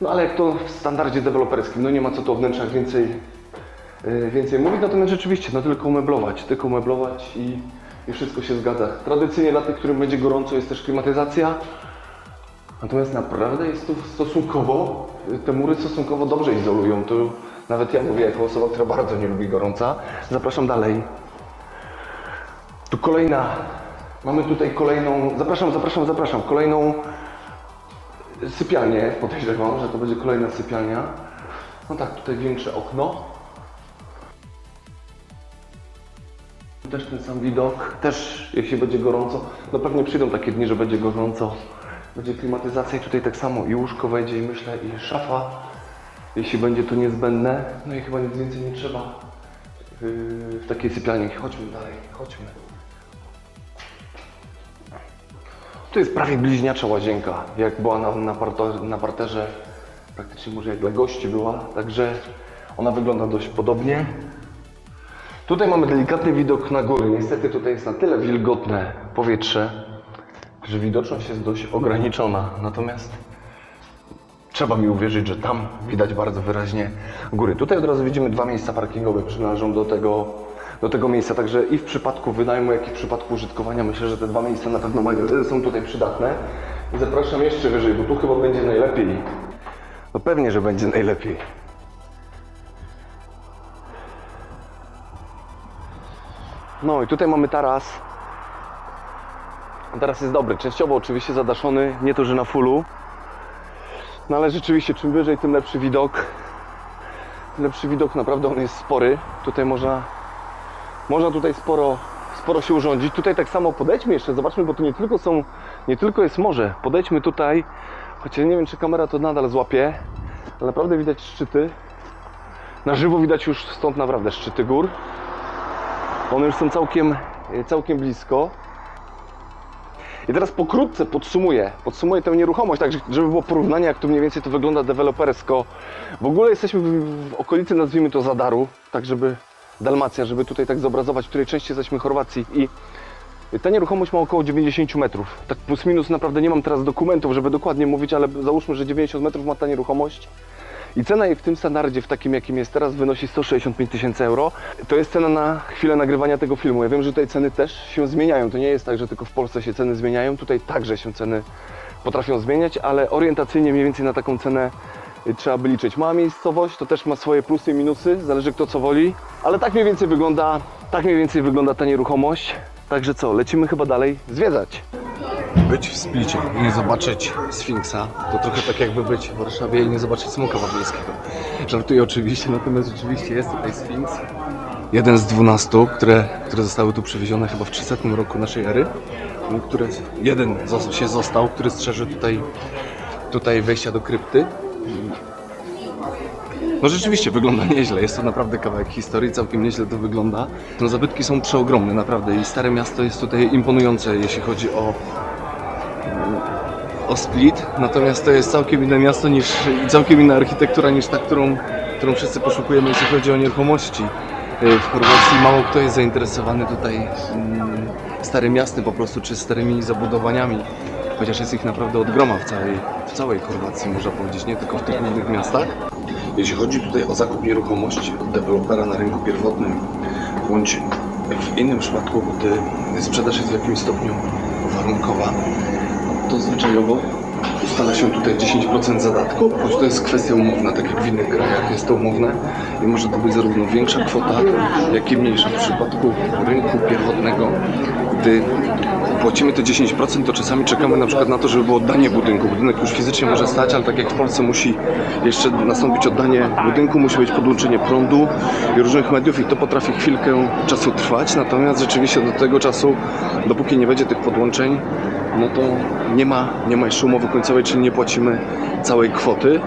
No ale jak to w standardzie deweloperskim, no nie ma co tu o wnętrzach więcej mówić, natomiast rzeczywiście, no tylko umeblować i wszystko się zgadza. Tradycyjnie dla tych, którym będzie gorąco, jest też klimatyzacja. Natomiast naprawdę jest tu te mury stosunkowo dobrze izolują. To nawet ja mówię jako osoba, która bardzo nie lubi gorąca. Zapraszam dalej. Mamy tutaj kolejną, zapraszam, kolejną sypialnię. Podejrzewam, że to będzie kolejna sypialnia. No tak, tutaj większe okno. Też ten sam widok, też jeśli będzie gorąco, no pewnie przyjdą takie dni, że będzie gorąco, będzie klimatyzacja i tutaj tak samo i łóżko wejdzie i myślę i szafa, jeśli będzie to niezbędne, no i chyba nic więcej nie trzeba w takiej sypialni. Chodźmy dalej, chodźmy. To jest prawie bliźniacza łazienka, jak była na parterze, praktycznie może jak dla gości była, także ona wygląda dość podobnie. Tutaj mamy delikatny widok na góry. Niestety tutaj jest na tyle wilgotne powietrze, że widoczność jest dość ograniczona. Natomiast trzeba mi uwierzyć, że tam widać bardzo wyraźnie góry. Tutaj od razu widzimy 2 miejsca parkingowe, przynależą do tego miejsca. Także i w przypadku wynajmu, jak i w przypadku użytkowania myślę, że te 2 miejsca na pewno są tutaj przydatne. I zapraszam jeszcze wyżej, bo tu chyba będzie najlepiej. No pewnie, że będzie najlepiej. No i tutaj mamy taras. Taras jest dobry, częściowo oczywiście zadaszony, nie to, że na fullu. No ale rzeczywiście czym wyżej, tym lepszy widok. Lepszy widok, naprawdę on jest spory. Tutaj można tutaj sporo się urządzić. Tutaj tak samo podejdźmy jeszcze, zobaczmy, bo tu nie tylko jest morze. Podejdźmy tutaj, chociaż nie wiem, czy kamera to nadal złapie, ale naprawdę widać szczyty. Na żywo widać już stąd naprawdę szczyty gór. One już są całkiem blisko. I teraz pokrótce podsumuję tę nieruchomość, tak żeby było porównanie, jak tu mniej więcej to wygląda dewelopersko. W ogóle jesteśmy w okolicy, nazwijmy to Zadaru, tak żeby Dalmacja, żeby tutaj tak zobrazować, w której części jesteśmy Chorwacji. I ta nieruchomość ma około 90 metrów. Tak plus minus, naprawdę nie mam teraz dokumentów, żeby dokładnie mówić, ale załóżmy, że 90 metrów ma ta nieruchomość. I cena jej w tym standardzie, w takim jakim jest teraz, wynosi 165 000 euro. To jest cena na chwilę nagrywania tego filmu. Ja wiem, że tutaj ceny też się zmieniają. To nie jest tak, że tylko w Polsce się ceny zmieniają. Tutaj także się ceny potrafią zmieniać, ale orientacyjnie mniej więcej na taką cenę trzeba by liczyć. Mała miejscowość, to też ma swoje plusy i minusy, zależy kto co woli. Ale tak mniej więcej wygląda ta nieruchomość. Także co, lecimy chyba dalej zwiedzać. Być w Splicie i nie zobaczyć Sfinksa, to trochę tak jakby być w Warszawie i nie zobaczyć smoka wawelskiego. Żartuję oczywiście, natomiast rzeczywiście jest tutaj Sfinks. Jeden z 12, które zostały tu przywiezione chyba w 300 roku naszej ery. Jeden się został, który strzeże tutaj wejścia do krypty. No rzeczywiście wygląda nieźle, jest to naprawdę kawałek historii, całkiem nieźle to wygląda. No, zabytki są przeogromne naprawdę i Stare Miasto jest tutaj imponujące, jeśli chodzi o Split, natomiast to jest całkiem inne miasto i całkiem inna architektura niż ta, którą wszyscy poszukujemy, jeśli chodzi o nieruchomości. W Chorwacji mało kto jest zainteresowany tutaj Starym Miastem po prostu, czy starymi zabudowaniami, chociaż jest ich naprawdę od groma w całej Chorwacji, można powiedzieć, nie tylko w tych głównych miastach. Jeśli chodzi tutaj o zakup nieruchomości od dewelopera na rynku pierwotnym, bądź w innym przypadku, gdy sprzedaż jest w jakimś stopniu warunkowa, to zwyczajowo ustala się tutaj 10% zadatku, choć to jest kwestia umowna, tak jak w innych krajach jest to umowne i może to być zarówno większa kwota, jak i mniejsza. W przypadku rynku pierwotnego, gdy płacimy te 10%, to czasami czekamy na przykład na to, żeby było oddanie budynku. Budynek już fizycznie może stać, ale tak jak w Polsce musi jeszcze nastąpić oddanie budynku, musi być podłączenie prądu i różnych mediów i to potrafi chwilkę czasu trwać, natomiast rzeczywiście do tego czasu, dopóki nie będzie tych podłączeń, no to nie ma jeszcze umowy końcowej, czyli nie płacimy całej kwoty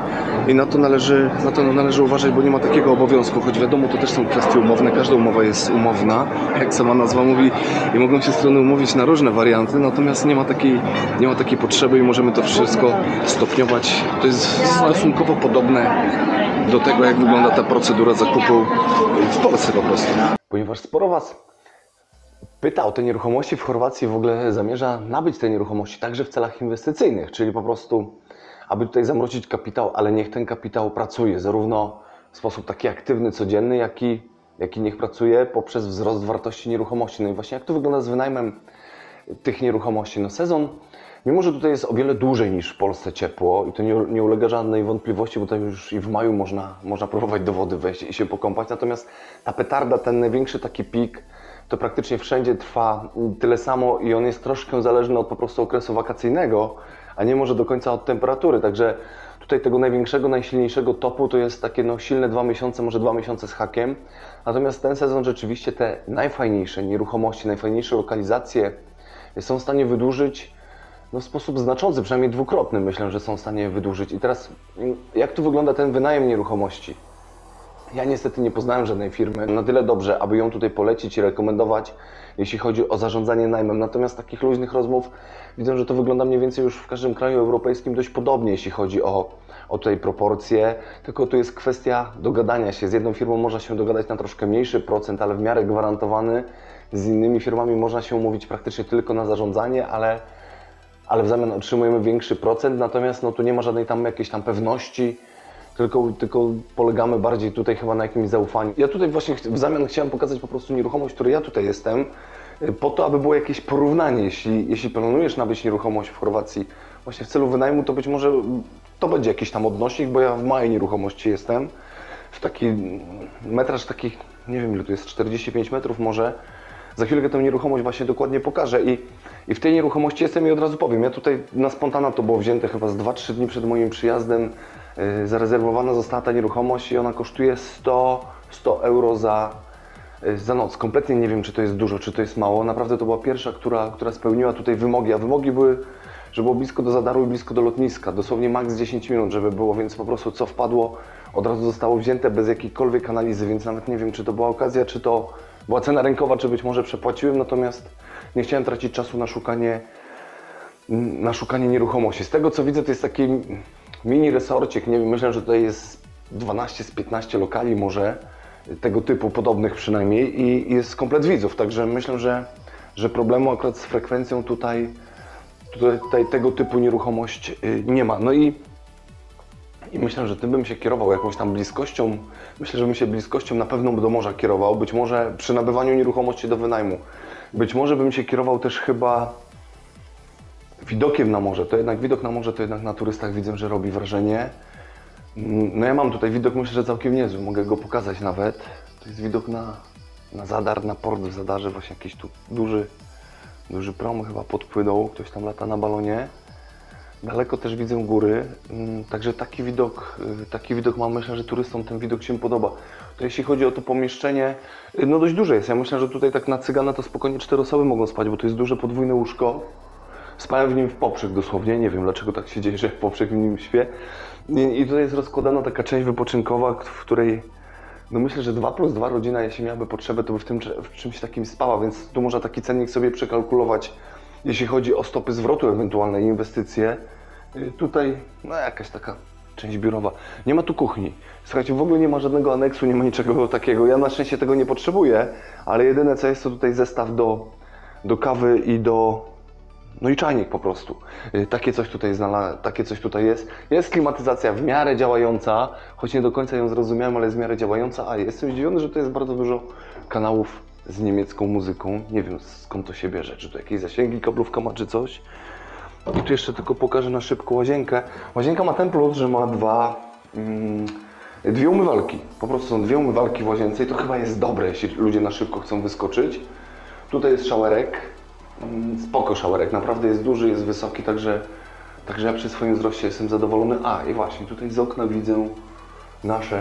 i na to należy uważać, bo nie ma takiego obowiązku, choć wiadomo, to też są kwestie umowne, każda umowa jest umowna, jak sama nazwa mówi, i mogą się strony umówić na różne warianty, natomiast nie ma takiej potrzeby i możemy to wszystko stopniować. To jest stosunkowo podobne do tego, jak wygląda ta procedura zakupu w Polsce po prostu. Ponieważ sporo Was pyta o te nieruchomości w Chorwacji, w ogóle zamierza nabyć te nieruchomości także w celach inwestycyjnych, czyli po prostu, aby tutaj zamrozić kapitał, ale niech ten kapitał pracuje zarówno w sposób taki aktywny, codzienny, jak i niech pracuje poprzez wzrost wartości nieruchomości. No i właśnie jak to wygląda z wynajmem tych nieruchomości? No sezon, mimo że tutaj jest o wiele dłużej niż w Polsce ciepło i to nie ulega żadnej wątpliwości, bo tutaj już i w maju można próbować do wody wejść i się pokąpać, natomiast ta petarda, ten największy taki pik, to praktycznie wszędzie trwa tyle samo i on jest troszkę zależny od po prostu okresu wakacyjnego, a nie może do końca od temperatury. Także tutaj tego największego, najsilniejszego topu to jest takie silne 2 miesiące, może 2 miesiące z hakiem. Natomiast ten sezon rzeczywiście te najfajniejsze nieruchomości, najfajniejsze lokalizacje są w stanie wydłużyć w sposób znaczący, przynajmniej dwukrotny myślę, że są w stanie wydłużyć. I teraz jak tu wygląda ten wynajem nieruchomości? Ja niestety nie poznałem żadnej firmy na tyle dobrze, aby ją tutaj polecić i rekomendować, jeśli chodzi o zarządzanie najmem. Natomiast takich luźnych rozmów widzę, że to wygląda mniej więcej już w każdym kraju europejskim dość podobnie, jeśli chodzi o tutaj proporcje. Tylko tu jest kwestia dogadania się. Z jedną firmą można się dogadać na troszkę mniejszy procent, ale w miarę gwarantowany. Z innymi firmami można się umówić praktycznie tylko na zarządzanie, ale w zamian otrzymujemy większy procent. Natomiast no, tu nie ma żadnej tam jakiejś tam pewności. Tylko polegamy bardziej tutaj chyba na jakimś zaufaniu. Ja tutaj właśnie w zamian chciałem pokazać po prostu nieruchomość, w której ja tutaj jestem, po to, aby było jakieś porównanie. Jeśli planujesz nabyć nieruchomość w Chorwacji właśnie w celu wynajmu, to być może to będzie jakiś tam odnośnik, bo ja w małej nieruchomości jestem. W taki metraż takich, nie wiem ile tu jest, 45 metrów może. Za chwilkę tę nieruchomość właśnie dokładnie pokażę i w tej nieruchomości jestem i od razu powiem. Ja tutaj na spontana to było wzięte chyba z 2-3 dni przed moim przyjazdem. Zarezerwowana została ta nieruchomość i ona kosztuje 100 euro za noc. Kompletnie nie wiem, czy to jest dużo, czy to jest mało. Naprawdę to była pierwsza, która spełniła tutaj wymogi, a wymogi były, żeby było blisko do Zadaru i blisko do lotniska. Dosłownie maks 10 minut, żeby było, więc po prostu co wpadło, od razu zostało wzięte bez jakiejkolwiek analizy, więc nawet nie wiem, czy to była okazja, czy to była cena rynkowa, czy być może przepłaciłem, natomiast nie chciałem tracić czasu na szukanie nieruchomości. Z tego co widzę, to jest taki mini resorcik, nie wiem, myślę, że tutaj jest 12 z 15 lokali może, tego typu, podobnych przynajmniej i jest komplet widzów, także myślę, że problemu akurat z frekwencją tutaj tego typu nieruchomość nie ma. No i myślę, że tym bym się kierował, jakąś tam bliskością. Myślę, że bym się bliskością na pewno do morza kierował, być może przy nabywaniu nieruchomości do wynajmu. Być może bym się kierował też chyba widokiem na morze. To jednak widok na morze, to jednak na turystach widzę, że robi wrażenie. No ja mam tutaj widok, myślę, że całkiem niezły, mogę go pokazać nawet. To jest widok na Zadar, na port w Zadarze, właśnie jakiś tu duży prom chyba podpłynął, ktoś tam lata na balonie. Daleko też widzę góry, także taki widok mam, myślę, że turystom ten widok się podoba. To jeśli chodzi o to pomieszczenie, no dość duże jest. Ja myślę, że tutaj tak na cygana to spokojnie 4 osoby mogą spać, bo to jest duże podwójne łóżko. Spałem w nim w poprzek dosłownie, nie wiem dlaczego tak się dzieje, że w poprzek w nim śpię. I tutaj jest rozkładana taka część wypoczynkowa, w której no myślę, że 2+2 rodzina, jeśli miałaby potrzebę, to by w czymś takim spała, więc tu można taki cennik sobie przekalkulować, jeśli chodzi o stopy zwrotu, ewentualne inwestycje. Tutaj no jakaś taka część biurowa. Nie ma tu kuchni. Słuchajcie, w ogóle nie ma żadnego aneksu, nie ma niczego takiego. Ja na szczęście tego nie potrzebuję, ale jedyne co jest to tutaj zestaw do kawy i no i czajnik po prostu. Takie coś tutaj jest. Jest klimatyzacja w miarę działająca, choć nie do końca ją zrozumiałem, ale jest w miarę działająca, a jestem zdziwiony, że to jest bardzo dużo kanałów z niemiecką muzyką. Nie wiem skąd to się bierze, czy to jakieś zasięgi, kablówka ma czy coś. I tu jeszcze tylko pokażę na szybko łazienkę. Łazienka ma ten plus, że ma dwie umywalki. Po prostu są 2 umywalki w łazience i to chyba jest dobre, jeśli ludzie na szybko chcą wyskoczyć. Tutaj jest szałerek. Spoko szałerek, naprawdę jest duży, jest wysoki, także ja przy swoim wzroście jestem zadowolony. A i właśnie tutaj z okna widzę nasz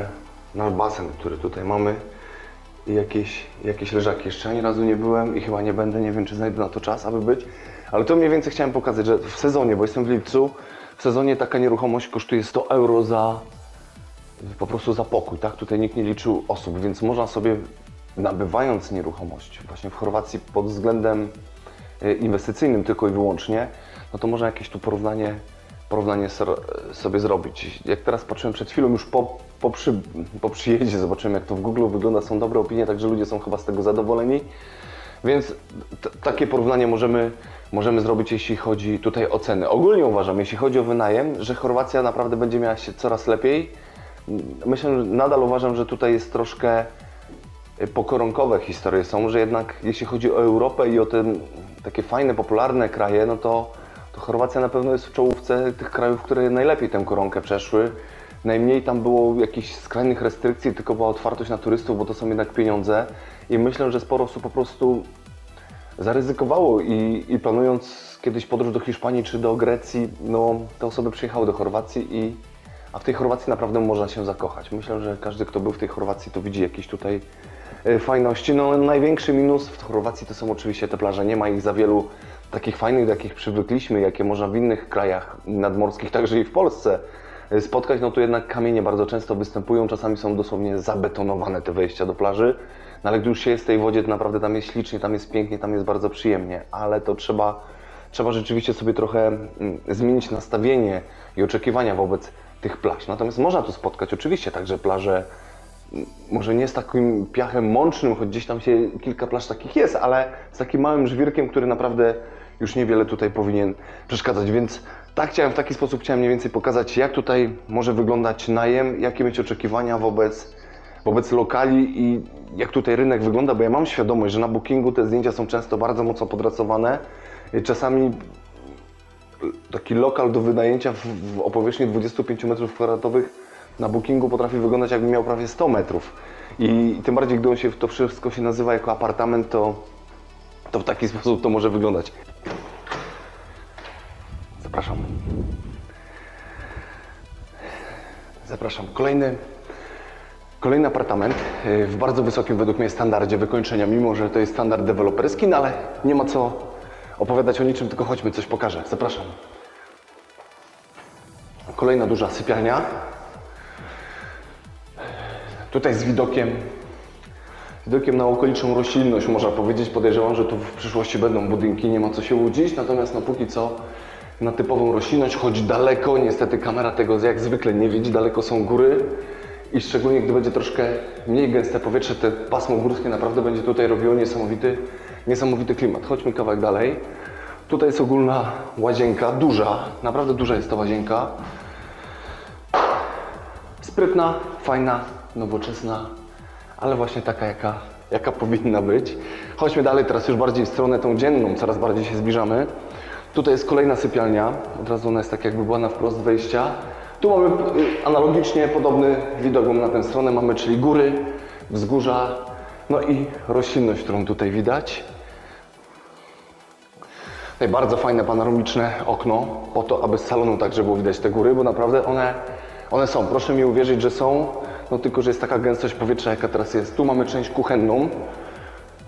basen, który tutaj mamy i jakieś leżaki. Jeszcze ani razu nie byłem i chyba nie będę, nie wiem czy znajdę na to czas, aby być. Ale to mniej więcej chciałem pokazać, że w sezonie, bo jestem w lipcu, w sezonie taka nieruchomość kosztuje 100 euro po prostu za pokój, tak? Tutaj nikt nie liczył osób, więc można sobie nabywając nieruchomość właśnie w Chorwacji pod względem inwestycyjnym tylko i wyłącznie, no to można jakieś tu porównanie sobie zrobić. Jak teraz patrzyłem przed chwilą, już po przyjeździe, zobaczyłem jak to w Google wygląda, są dobre opinie, także ludzie są chyba z tego zadowoleni. Więc takie porównanie możemy zrobić, jeśli chodzi tutaj o ceny. Ogólnie uważam, jeśli chodzi o wynajem, że Chorwacja naprawdę będzie miała się coraz lepiej. Myślę, że nadal uważam, że tutaj jest troszkę pokoronkowe historie są, że jednak jeśli chodzi o Europę i o te takie fajne, popularne kraje, no to Chorwacja na pewno jest w czołówce tych krajów, które najlepiej tę koronkę przeszły. Najmniej tam było jakichś skrajnych restrykcji, tylko była otwartość na turystów, bo to są jednak pieniądze. I myślę, że sporo osób po prostu zaryzykowało i planując kiedyś podróż do Hiszpanii czy do Grecji, no te osoby przyjechały do Chorwacji a w tej Chorwacji naprawdę można się zakochać. Myślę, że każdy, kto był w tej Chorwacji, to widzi jakieś tutaj fajności. No największy minus w Chorwacji to są oczywiście te plaże. Nie ma ich za wielu takich fajnych, do jakich przywykliśmy, jakie można w innych krajach nadmorskich, także i w Polsce spotkać, no to jednak kamienie bardzo często występują, czasami są dosłownie zabetonowane te wejścia do plaży, no ale gdy już się jest w tej wodzie, to naprawdę tam jest ślicznie, tam jest pięknie, tam jest bardzo przyjemnie, ale to trzeba rzeczywiście sobie trochę zmienić nastawienie i oczekiwania wobec tych plaż. Natomiast można tu spotkać oczywiście także plaże, może nie z takim piachem mącznym, choć gdzieś tam się kilka plaż takich jest, ale z takim małym żwirkiem, który naprawdę już niewiele tutaj powinien przeszkadzać, więc tak w taki sposób chciałem mniej więcej pokazać, jak tutaj może wyglądać najem, jakie mieć oczekiwania wobec lokali i jak tutaj rynek wygląda, bo ja mam świadomość, że na Bookingu te zdjęcia są często bardzo mocno podrasowane. Czasami taki lokal do wynajęcia o powierzchni 25 m2 na Bookingu potrafi wyglądać, jakby miał prawie 100 metrów. I tym bardziej, gdy to wszystko się nazywa jako apartament, to w taki sposób to może wyglądać. Zapraszam. Zapraszam. Kolejny apartament w bardzo wysokim według mnie standardzie wykończenia, mimo że to jest standard deweloperski, no ale nie ma co opowiadać o niczym, tylko chodźmy, coś pokażę. Zapraszam. Kolejna duża sypialnia. Tutaj z widokiem na okoliczną roślinność, można powiedzieć. Podejrzewam, że tu w przyszłości będą budynki, nie ma co się łudzić, natomiast no póki co na typową roślinność, choć daleko, niestety kamera tego jak zwykle nie widzi, daleko są góry i szczególnie gdy będzie troszkę mniej gęste powietrze, te pasmo górskie naprawdę będzie tutaj robiło niesamowity klimat. Chodźmy kawałek dalej. Tutaj jest ogólna łazienka, duża, naprawdę duża jest ta łazienka. Sprytna, fajna, nowoczesna, ale właśnie taka, jaka powinna być. Chodźmy dalej, teraz już bardziej w stronę tą dzienną, coraz bardziej się zbliżamy. Tutaj jest kolejna sypialnia, od razu ona jest tak jakby była na wprost wejścia. Tu mamy analogicznie podobny widok na tę stronę, mamy czyli góry, wzgórza, no i roślinność, którą tutaj widać. Tutaj bardzo fajne panoramiczne okno, po to, aby z salonu także było widać te góry, bo naprawdę one są, proszę mi uwierzyć, że są, no tylko, że jest taka gęstość powietrza, jaka teraz jest. Tu mamy część kuchenną,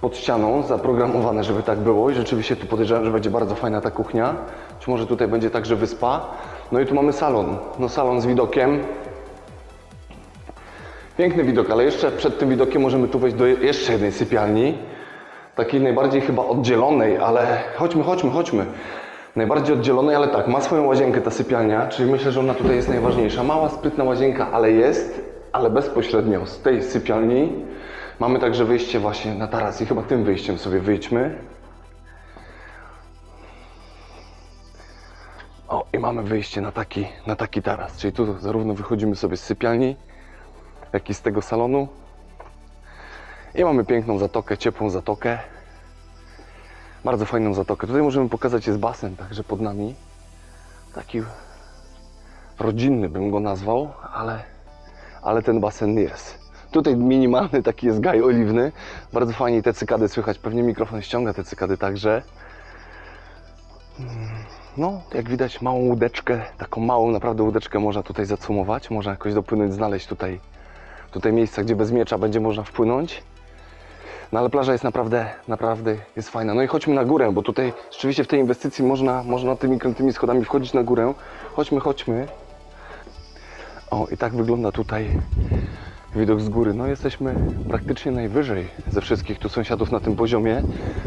pod ścianą, zaprogramowane, żeby tak było i rzeczywiście tu podejrzewam, że będzie bardzo fajna ta kuchnia. Być może tutaj będzie także wyspa. No i tu mamy salon, no salon z widokiem. Piękny widok, ale jeszcze przed tym widokiem możemy tu wejść do jeszcze jednej sypialni. Takiej najbardziej chyba oddzielonej, ale chodźmy. Najbardziej oddzielonej, ale tak, ma swoją łazienkę ta sypialnia, czyli myślę, że ona tutaj jest najważniejsza. Mała, sprytna łazienka, ale bezpośrednio z tej sypialni mamy także wyjście właśnie na taras i chyba tym wyjściem sobie wyjdźmy. O, i mamy wyjście na taki taras, czyli tu zarówno wychodzimy sobie z sypialni, jak i z tego salonu. I mamy piękną zatokę, ciepłą zatokę. Bardzo fajną zatokę. Tutaj możemy pokazać, jest basen także pod nami. Taki rodzinny bym go nazwał, ale ten basen jest. Tutaj minimalny taki jest gaj oliwny. Bardzo fajnie te cykady słychać. Pewnie mikrofon ściąga te cykady także. No, jak widać małą łódeczkę, taką małą naprawdę łódeczkę można tutaj zacumować. Można jakoś dopłynąć, znaleźć tutaj miejsca, gdzie bez miecza będzie można wpłynąć. No ale plaża jest naprawdę jest fajna. No i chodźmy na górę, bo tutaj rzeczywiście w tej inwestycji można tymi krętymi schodami wchodzić na górę. Chodźmy. O, i tak wygląda tutaj widok z góry. No jesteśmy praktycznie najwyżej ze wszystkich tu sąsiadów na tym poziomie.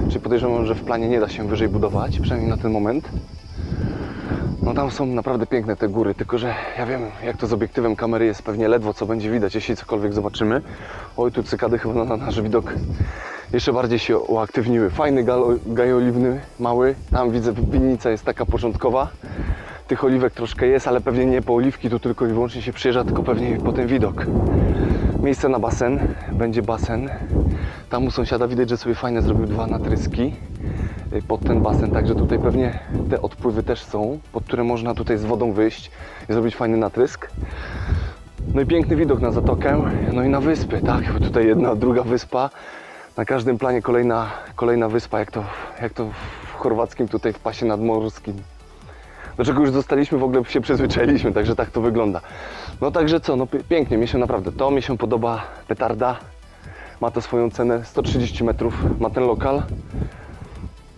Czyli podejrzewam, że w planie nie da się wyżej budować, przynajmniej na ten moment. No tam są naprawdę piękne te góry, tylko że ja wiem, jak to z obiektywem kamery jest, pewnie ledwo co będzie widać, jeśli cokolwiek zobaczymy. Oj, tu cykady chyba na nasz widok jeszcze bardziej się uaktywniły. Fajny gaj oliwny, mały. Tam widzę, winnica jest taka początkowa. Tych oliwek troszkę jest, ale pewnie nie po oliwki, tu tylko i wyłącznie się przyjeżdża, tylko pewnie po ten widok. Miejsce na basen, będzie basen. Tam u sąsiada widać, że sobie fajne zrobił 2 natryski pod ten basen, także tutaj pewnie te odpływy też są, pod które można tutaj z wodą wyjść i zrobić fajny natrysk. No i piękny widok na zatokę, no i na wyspy, tak, bo tutaj jedna, druga wyspa. Na każdym planie kolejna wyspa, jak to w chorwackim tutaj w pasie nadmorskim. Do czego już zostaliśmy, w ogóle się przyzwyczailiśmy, także tak to wygląda. No także co, no pięknie, mi się podoba, petarda. Ma to swoją cenę, 130 metrów ma ten lokal.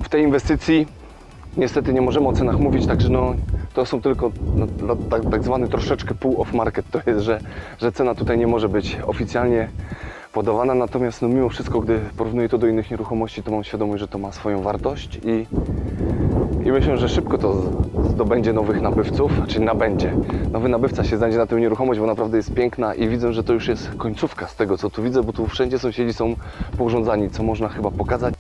W tej inwestycji niestety nie możemy o cenach mówić, także no to są tylko tak zwany troszeczkę pół off market, to jest, że cena tutaj nie może być oficjalnie podawana, natomiast no mimo wszystko, gdy porównuję to do innych nieruchomości, to mam świadomość, że to ma swoją wartość i myślę, że szybko to zdobędzie nowych nabywców, czyli nabędzie. Nowy nabywca się znajdzie na tę nieruchomość, bo naprawdę jest piękna i widzę, że to już jest końcówka z tego, co tu widzę, bo tu wszędzie sąsiedzi są pourządzani, co można chyba pokazać.